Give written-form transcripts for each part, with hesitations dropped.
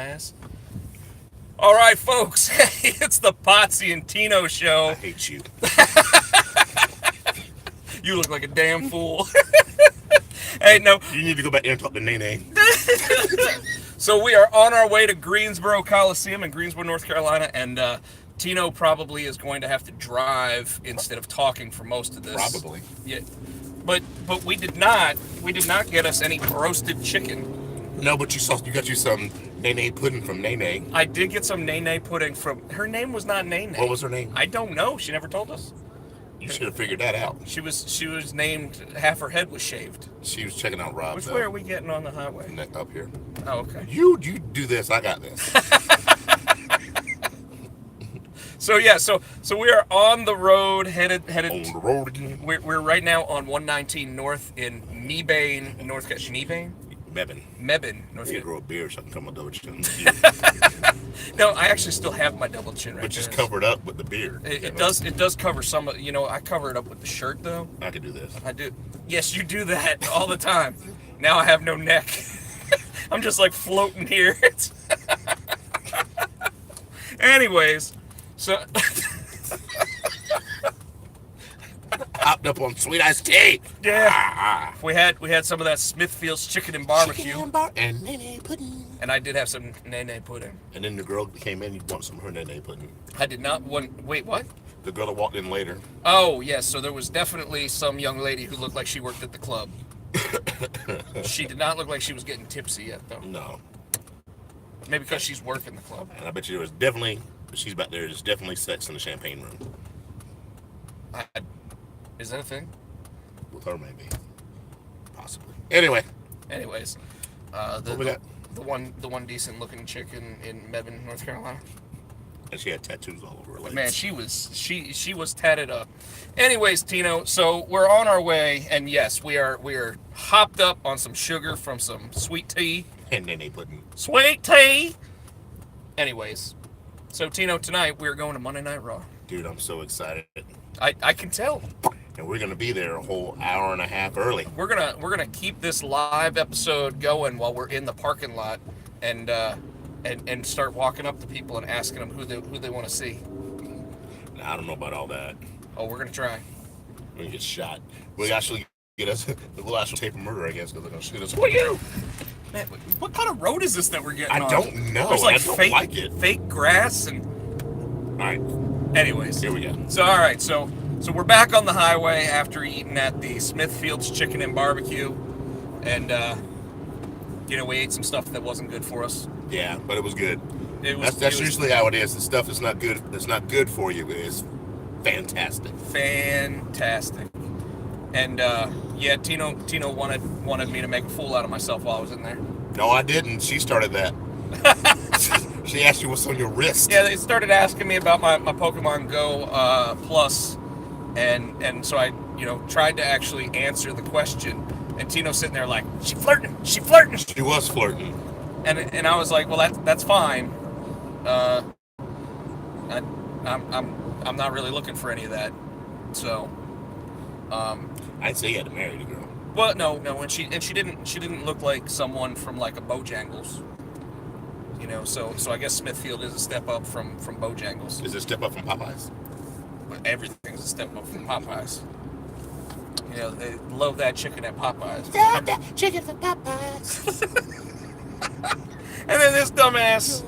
ass. All right, folks. It's the Potsy and Tino I show. hate you. You look like a damn fool. Hey, no. You need to go back there and talk to Nene. So we are on our way to Greensboro Coliseum in Greensboro, North Carolina, and Tino probably is going to have to drive instead of talking for most of this. Probably. Yeah. But we did not get us any roasted chicken. No, but you got you some Nene pudding from Nene. I did get some Nene pudding from her name was not Nene. What was her name? I don't know. She never told us. You should have figured that out. She was named, half her head was shaved. She was checking out Rob. Which way are we getting on the highway? Up here. Oh, okay. You do this. I got this. So yeah, so we are on the road headed. On the road again. We're right now on 119 North in Mebane, North Carolina. Mebane, North I need to Carolina. grow a beard so I can come my double chin. No, I actually still have my double chin right But just there. covered up with the beard. It does cover some of, I cover it up with the shirt though. I could do this. I do. Yes, you do that all the time. Now I have no neck. I'm just like floating here. Anyways, so Hopped up on sweet iced tea. yeah, we had some of that Smithfield's chicken and barbecue, And Nene pudding. and I did have some Nene pudding. And then the girl that came in, you want some of her Nene pudding. I did not want. Wait, what? The girl that walked in later. Oh yes, so there was definitely some young lady who looked like she worked at the club. She did not look like she was getting tipsy yet, though. No. Maybe because she's working the club. And I bet you there was definitely, she's back there, there's definitely sex in the champagne room. I, is that a thing? With her, maybe. Possibly. Anyway. Anyways, What we got? the one decent looking chick in Mebane, North Carolina. And she had tattoos all over her legs. Man, she was tatted up. Anyways, Tino, so we're on our way, and yes, we are hopped up on some sugar from some sweet tea. And Nene pudding. Sweet tea. Anyways, so Tino, tonight we're going to Monday Night Raw. Dude, I'm so excited. I can tell. And we're gonna be there a whole hour and a half early. We're gonna keep this live episode going while we're in the parking lot, and start walking up to people and asking them who they want to see. Now, I don't know about all that. Oh, we're gonna try. We're gonna get shot. We'll actually get us. We'll actually tape a murder, I guess, because they're gonna shoot us. Who are you? Man, what kind of road is this that we're getting I on? don't know. There's like I don't fake, like it. fake grass and. All right, Anyways, here we go. So all right, so we're back on the highway after eating at the Smithfield's Chicken and Barbecue, and we ate some stuff that wasn't good for us. Yeah, but it was good. It was That's usually how it is. The stuff that's not good for you is fantastic. fantastic. And yeah, Tino wanted me to make a fool out of myself while I was in there. No, I didn't. She started that. She asked you what's on your wrist. Yeah, they started asking me about my Pokemon Go Plus, and so I tried to actually answer the question, and Tino's sitting there like, she flirting. She was flirting. And I was like, well, that's fine. I'm not really looking for any of that. So, I'd say you had to marry the girl. well, no, and she didn't look like someone from like a Bojangles. So I guess Smithfield is a step up from Bojangles. Is it a step up from Popeyes? But everything's a step up from Popeyes. They love that chicken at Popeyes. Love that chicken from Popeyes. And then this dumbass,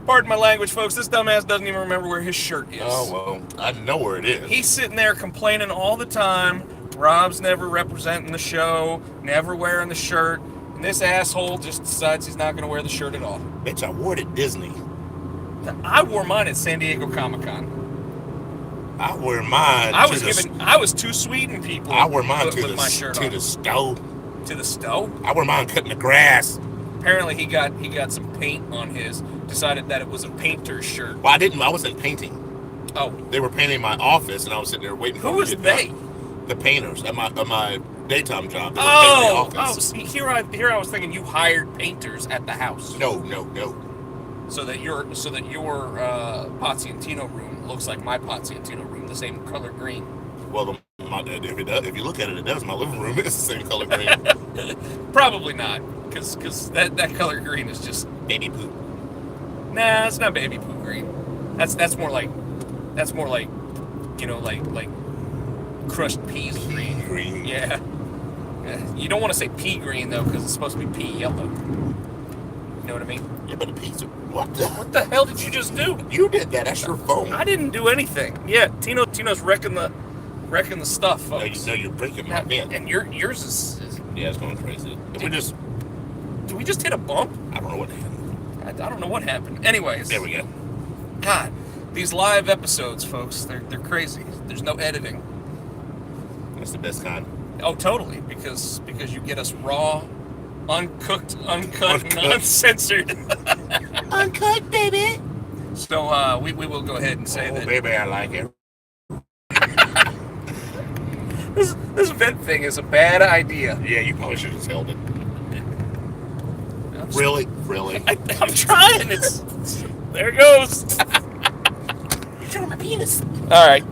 pardon my language, folks, this dumbass doesn't even remember where his shirt is. Oh, well, I know where it is. He's sitting there complaining all the time. Rob's never representing the show, never wearing the shirt. And this asshole just decides he's not going to wear the shirt at all. Bitch, I wore it at Disney. I wore mine at San Diego Comic-Con. I wear mine I was too sweet in people. I wear mine with to my shirt on. the stove. To the stove? I wear mine cutting the grass. Apparently he got some paint on his, decided that it was a painter's shirt. Well, I wasn't painting. Oh. They were painting my office, and I was sitting there waiting for Who them was to get they? done. The painters at my daytime job. They were Oh, painting the office. see, here I was thinking you hired painters at the house. No. So that your Potsy and Tino room looks like my Potsy and Tino room, the same color green. Well, if you look at it, it does. My living room is the same color green. Probably not, because that color green is just Baby poop. Nah, it's not baby poo green. That's more like like crushed peas green. Green. Yeah. You don't want to say pea green though, because it's supposed to be pea yellow. You know what I mean? Yeah, but a piece of What the hell did you just do? You did that. That's your phone. I didn't do anything. Yeah, Tino's wrecking the stuff, folks. No, you're breaking my bed. And yours is Yeah, it's going crazy. Did we just hit a bump? I don't know what happened. I don't know what happened. Anyways, There we go. God, these live episodes, folks, they're crazy. There's no editing. That's the best kind. Oh, totally, because you get us raw, uncooked, uncut, and uncensored. Uncut, baby. So we will go ahead and say that baby, I like it. this vent thing is a bad idea. Yeah, you probably should have just held it. Really? I'm trying. There it goes. You're showing my penis. All right,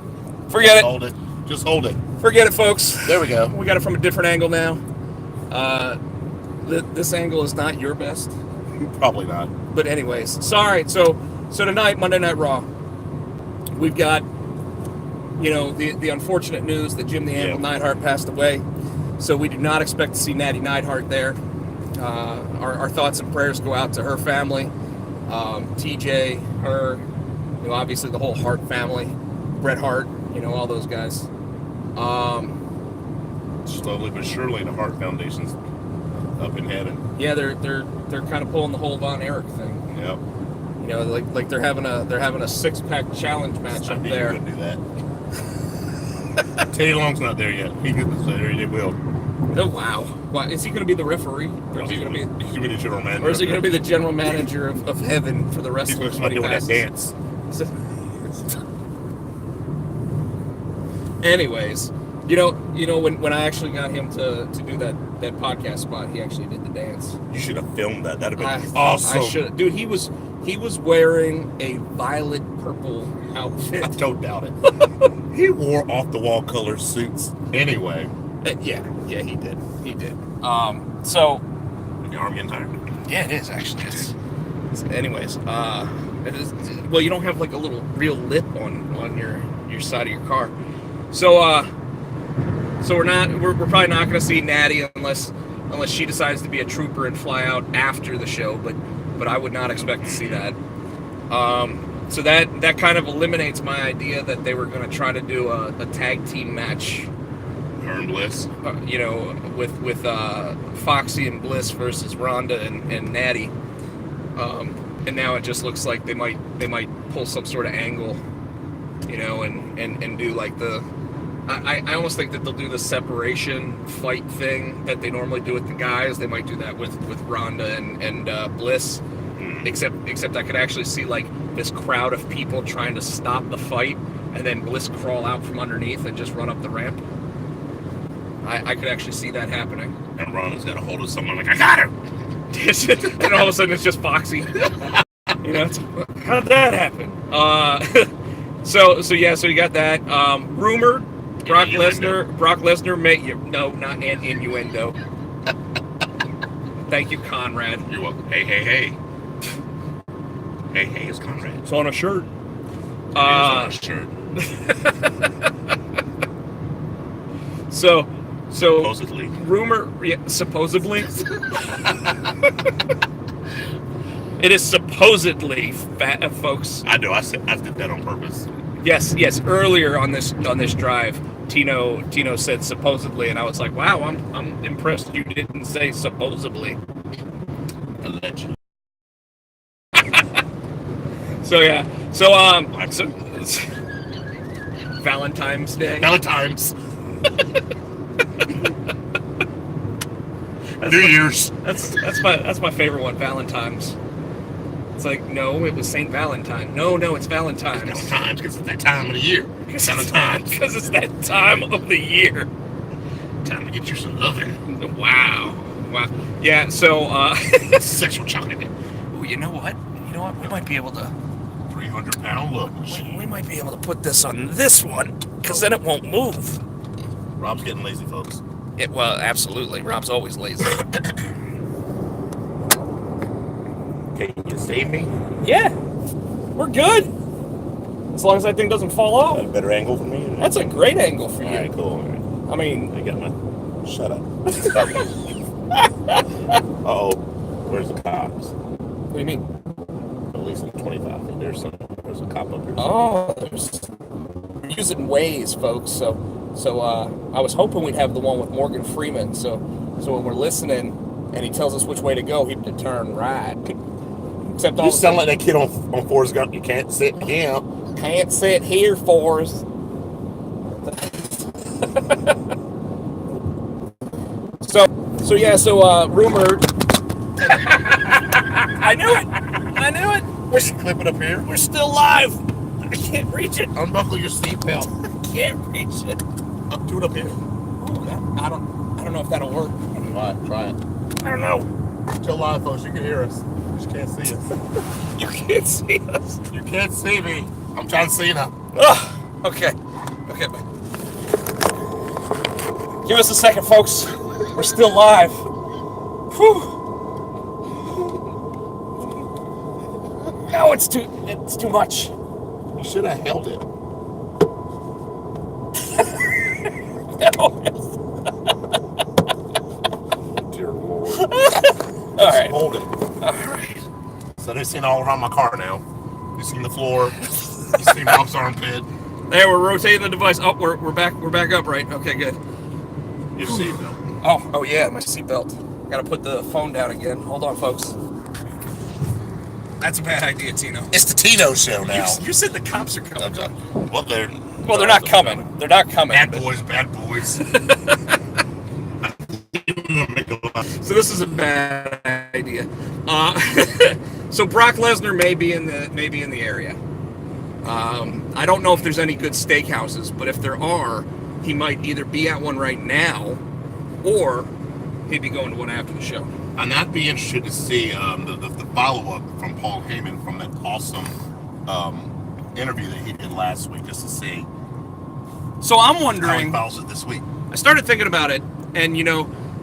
forget it. Hold it. Just hold it. Forget it, folks. There we go. We got it from a different angle now. This angle is not your best. Probably not. But anyways, sorry. So tonight, Monday Night Raw, we've got, the unfortunate news that Jim the Anvil Neidhart passed away. So we do not expect to see Natty Neidhart there. Our thoughts and prayers go out to her family, TJ, her, obviously the whole Hart family, Bret Hart, all those guys. Slowly but surely, the Hart Foundation's up in heaven. Yeah, they're kind of pulling the whole Von Erich thing. Yep. Like they're having a 6-pack challenge match up there. I knew you wouldn't do that. Teddy Long's not there yet. He will. Oh wow! Well, is he going to be the referee, or is he going to be the general manager? Or is he going to be the general manager of heaven for the rest He's of going to the doing that dance. Anyways, when I actually got him to do that podcast spot, he actually did the dance. You should have filmed that. That'd have been awesome. I should, dude. He was wearing a violet purple outfit. I don't doubt it. He wore off the wall color suits anyway. Yeah, he did. So your arm getting tired? Yeah, it is actually. Anyways, well, you don't have like a little real lip on your side of your car. So we're probably not going to see Natty unless she decides to be a trooper and fly out after the show, but I would not expect to see that. So that kind of eliminates my idea that they were going to try to do a tag team match. Her and Bliss. With Foxy and Bliss versus Ronda and Natty. And now it just looks like they might pull some sort of angle, and do like the. I almost think that they'll do the separation fight thing that they normally do with the guys. They might do that with Ronda and Bliss, except I could actually see like this crowd of people trying to stop the fight, and then Bliss crawl out from underneath and just run up the ramp. I could actually see that happening. And Ronda's got a hold of someone like, I got her! And all of a sudden it's just Foxy. How'd that happen? So you got that. Rumor, Brock Lesnar not an innuendo. Thank you, Conrad. You're welcome. Hey. Hey, it's Conrad. It's on a shirt. It is on a shirt. So supposedly. Rumor, supposedly. It is supposedly, folks. I know. I did that on purpose. Yes. Earlier on this drive, Tino said supposedly, and I was like, wow, I'm impressed you didn't say supposedly. Allegedly. So Valentine's Day. New Year's. That's my favorite one. Valentine's. It's like, no, it was St. Valentine. No, it's Valentine's. It's Valentine's because it's that time of the year. Because it's that time of the year. Time to get you some loving. Wow. Yeah. So sexual chocolate. Oh, you know what? We might be able to. 300-pound love machine. We might be able to put this on this one because then it won't move. Rob's getting lazy, folks. Well, absolutely. Rob's always lazy. Can you see me? Yeah, we're good. As long as that thing doesn't fall off. A better angle for me? That's a great angle for you. All right, cool. All right. I mean, I got my... Shut up. Uh-oh. Where's the cops? what do you mean? At least 25 feet. There's a cop up here. Oh, we're using Waze, folks. So I was hoping we'd have the one with Morgan Freeman. So when we're listening and he tells us which way to go, he'd to turn right. Except all You sound like that kid on Forrest Gump. You can't sit here. Can't sit here, Forrest. So rumored. I knew it. We should clip it up here. We're still live. I can't reach it. Unbuckle your seatbelt. I can't reach it. Do it up here. Ooh, I don't know if that'll work. Try it. I don't know. Tell live folks you can hear us. You just can't see us. You can't see us. You can't see me. I'm John Cena. Okay. Give us a second, folks. We're still live. Whew. No, it's too much. You should have held it. Dear Lord. All right. Hold it. All right. So they've seen all around my car now. You've seen the floor. You've seen Bob's armpit. There, we're rotating the device. Oh, we're back up, right? Okay, good. Your seatbelt. Oh yeah, my seatbelt. Gotta put the phone down again. Hold on, folks. That's a bad idea, Tino. It's the Tino show now. You said the cops are coming. Well, they're not coming. They're not coming. Bad boys. So this is a bad idea. So Brock Lesnar may be in the area. I don't know if there's any good steakhouses, but if there are, he might either be at one right now, or he'd be going to one after the show. And I'd be interested to see the follow-up from Paul Heyman from that awesome interview that he did last week, just to see. So I'm How he wondering. follows it this week. I started thinking about it, and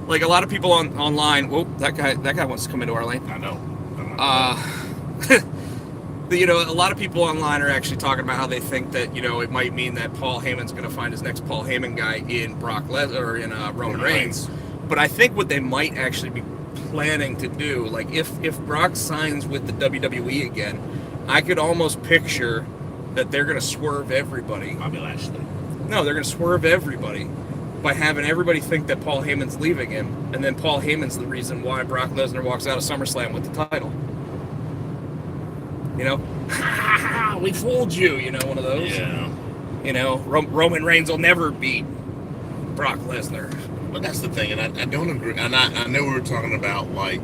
like a lot of people online. Whoa, that guy wants to come into our lane. I know. A lot of people online are actually talking about how they think that it might mean that Paul Heyman's going to find his next Paul Heyman guy in Brock Lesnar or in Roman Reigns. But I think what they might actually be planning to do, like if Brock signs with the WWE again, I could almost picture that they're going to swerve everybody. Bobby Lashley. No, they're going to swerve everybody by having everybody think that Paul Heyman's leaving him, and then Paul Heyman's the reason why Brock Lesnar walks out of SummerSlam with the title. We fooled you, one of those. Yeah. Roman Reigns will never beat Brock Lesnar. But that's the thing, and I don't agree. And I know we were talking about like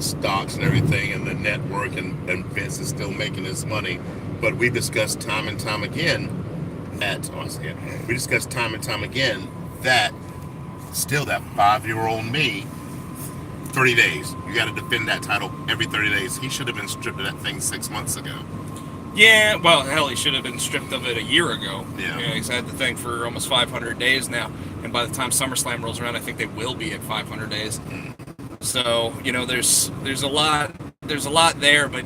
stocks and everything, and the network, and Vince is still making his money. But we discussed time and time again that 5-year-old me, 30 days. You got to defend that title every 30 days. He should have been stripped of that thing 6 months ago. Yeah, well, hell, he should have been stripped of it a year ago. Yeah. He's had the thing for almost 500 days now, and by the time SummerSlam rolls around, I think they will be at 500 days. So, there's a lot there, but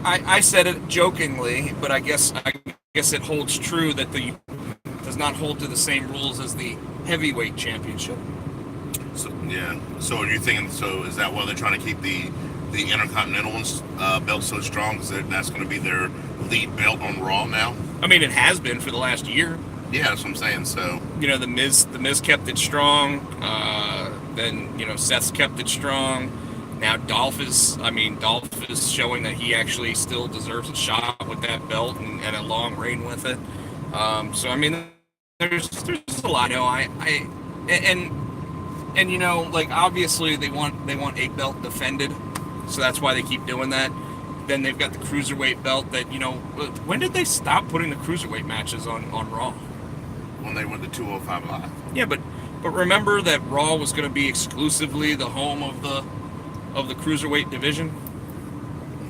I said it jokingly, but I guess it holds true that the does not hold to the same rules as the heavyweight championship. So yeah. So are you thinking? So is that why they're trying to keep the Intercontinental belt so strong? Because that's going to be their lead belt on Raw now. I mean, it has been for the last year. Yeah, that's what I'm saying. So the Miz kept it strong. Then Seth's kept it strong. Now Dolph is showing that he actually still deserves a shot with that belt and a long reign with it. So I mean, there's a lot. Like obviously they want a belt defended, so that's why they keep doing that. Then they've got the cruiserweight belt that when did they stop putting the cruiserweight matches on Raw? When they went to 205 Live. Yeah, but remember that Raw was going to be exclusively the home of the cruiserweight division.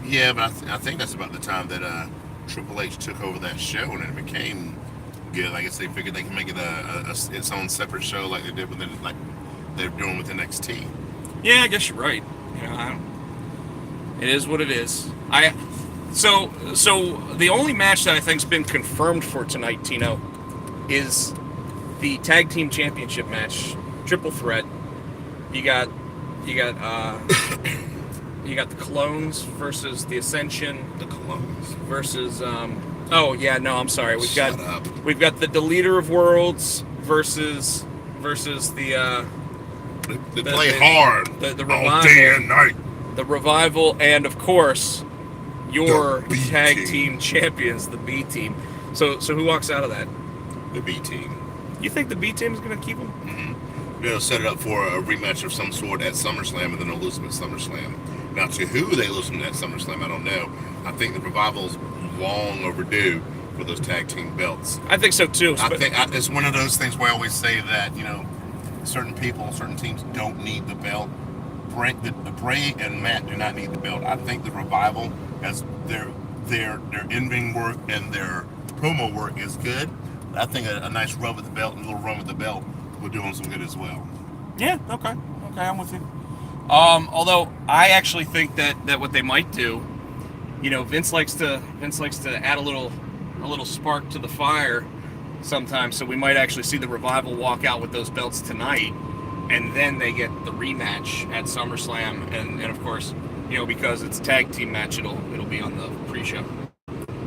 Yeah, but I think that's about the time that Triple H took over that show and it became good. I guess they figured they can make it its own separate show like they did they're doing with NXT. Yeah, I guess you're right. It is what it is. So the only match that I think's been confirmed for tonight, Tino, is the tag team championship match, triple threat. You got you got the Clones versus the Ascension. The Clones versus oh yeah, no, I'm sorry. We've got the Deleter of Worlds versus the they play hard. The Revival, all day and night. The Revival, and of course your tag team. team champions, the B team. So who walks out of that? The B team. You think the B team is going to keep them? Mm-hmm. They'll set it up for a rematch of some sort at SummerSlam, and then they'll lose them at SummerSlam. Now, to who they lose them at SummerSlam, I don't know. I think the Revival's long overdue for those tag team belts. I think so too. I think it's one of those things where I always say that, you know, certain people, certain teams don't need the belt. Bray and Matt do not need the belt. I think the Revival, as their in-ring work and their promo work is good. I think a nice rub with the belt and a little run with the belt will do them some good as well. Yeah. Okay, I'm with you. Although I actually think that what they might do, you know, Vince likes to add a little spark to the fire sometimes. So we might actually see the Revival walk out with those belts tonight, and then they get the rematch at SummerSlam, and of course, you know, because it's a tag team match, it'll be on the pre-show.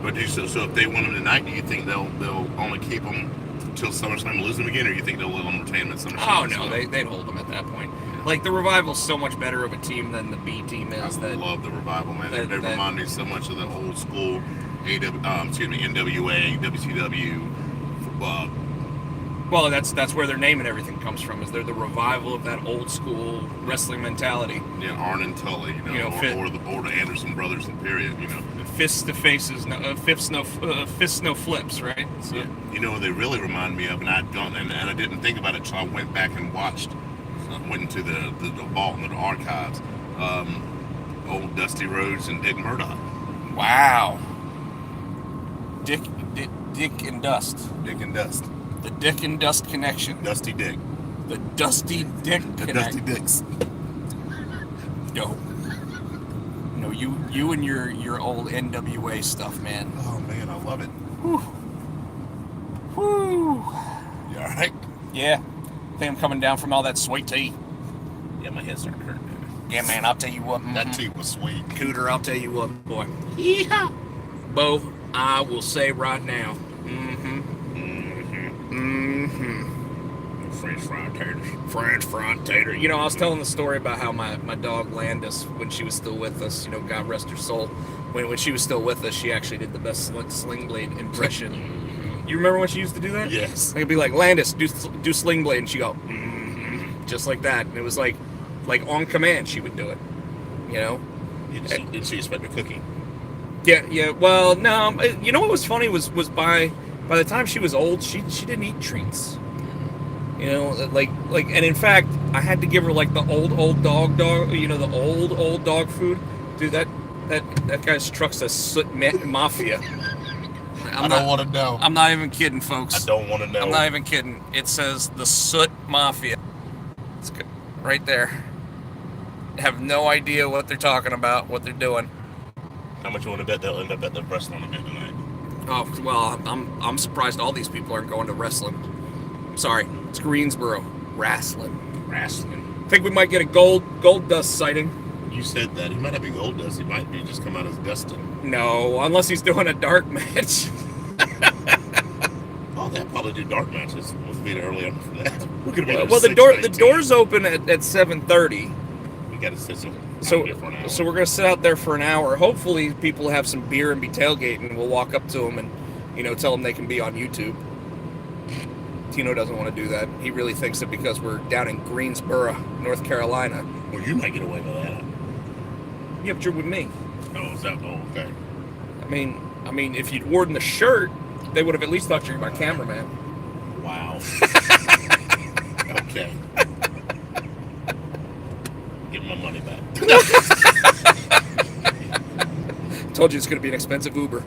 But so if they win them tonight, do you think they'll only keep them till SummerSlam and lose them again, or do you think they'll let them retain them at SummerSlam? Oh no, they'd hold them at that point. Like, the Revival's so much better of a team than the B team is. I love the Revival, man. They remind me so much of the old school NWA, WCW. Well, that's where their name and everything comes from. Is they're the revival of that old school wrestling mentality. Yeah, Arn and Tully, or the Anderson brothers, in period, you know. Fists to faces, fists no flips, right? So. Yeah. You know what they really remind me of, and I didn't think about it until I went back and watched. Went into the vault and the archives. Old Dusty Rhodes and Dick Murdoch. Wow. Dick and Dust. Dick and Dust. The Dick and Dust connection. Dusty Dick. The Dusty Dick connection. Dusty Dicks. Yo. No, you and your old NWA stuff, man. Oh man, I love it. Whew. Whew. You alright? Yeah. I think I'm coming down from all that sweet tea. Yeah, my head's starting to hurt. Yeah, man, I'll tell you what. Mm-hmm. That tea was sweet. Cooter, I'll tell you what, boy. Yeehaw. Bo, I will say right now. French fry tater. You know, I was telling the story about how my dog Landis, when she was still with us, you know, God rest her soul, when she was still with us, she actually did the best Sling Blade impression. You remember when she used to do that? Yes. I'd be like, Landis, do Sling Blade, and she'd go, just like that. And it was like on command, she would do it. You know? Did she expect a cookie? Yeah. Well, no. You know what was funny was by the time she was old, she didn't eat treats. You know, like, and in fact, I had to give her like the old dog, you know, the old dog food. Dude, that guy's truck says Soot Mafia. I don't want to know. I'm not even kidding, folks. I don't want to know. I'm not even kidding. It says the Soot Mafia. It's right there. Have no idea what they're talking about, what they're doing. How much you want to bet they'll end up at the wrestling event tonight? Oh well, I'm surprised all these people aren't going to wrestling. Sorry, it's Greensboro. Wrestling. Think we might get a gold dust sighting. You said that. He might not be gold dust. He might be just come out as Dustin. No, unless he's doing a dark match. Oh, they'll probably do dark matches. We'll be there early after that. We're gonna be well, the doors open at 7:30. We got to sit for an hour. So we're gonna sit out there for an hour. Hopefully, people have some beer and be tailgating. We'll walk up to them and, you know, tell them they can be on YouTube. Tino doesn't want to do that. He really thinks that because we're down in Greensboro, North Carolina. Well, you might get away with that. Yeah, but you're with me. Oh, is that? Oh, okay. I mean, if you'd worn the shirt, they would have at least thought you were my cameraman. Wow. Okay. Give my money back. Told you it's going to be an expensive Uber.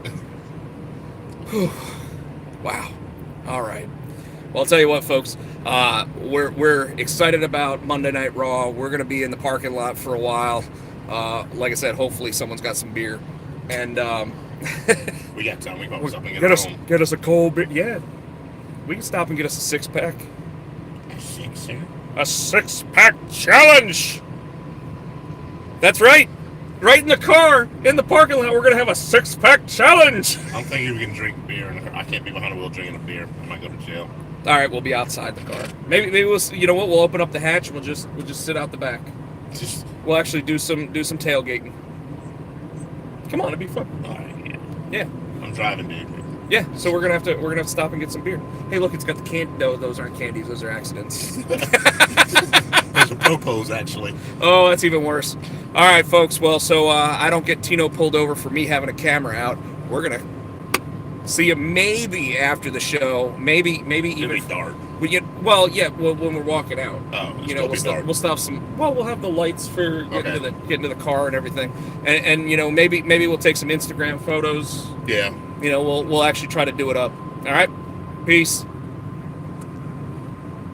Wow. All right. Well, I'll tell you what, folks. We're excited about Monday Night Raw. We're going to be in the parking lot for a while. Like I said, hopefully someone's got some beer, and We got time. We can stop and get home. get us a cold beer. Yeah, we can stop and get us a 6-pack. A sixer? A 6-pack challenge. That's right. Right in the car, in the parking lot, we're gonna have a 6-pack challenge. I'm thinking we can drink beer in the car. I can't be behind the wheel drinking a beer. I might go to jail. All right, we'll be outside the car. Maybe we'll. You know what? We'll open up the hatch and we'll just sit out the back. We'll actually do some tailgating. Come on, it'd be fun. All right, Yeah. I'm driving, dude. Yeah. So we're gonna have to stop and get some beer. Hey, look, it's got the candy. No, those aren't candies. Those are accidents. Those are popos, actually. Oh, that's even worse. All right, folks. Well, so I don't get Tino pulled over for me having a camera out. We're gonna see you maybe after the show. Maybe It'll even be dark. Well, when we're walking out. Oh, You know, we'll stop some. Well, we'll have the lights for getting to the car and everything, and you know, maybe we'll take some Instagram photos. Yeah. You know, we'll actually try to do it up. All right, peace.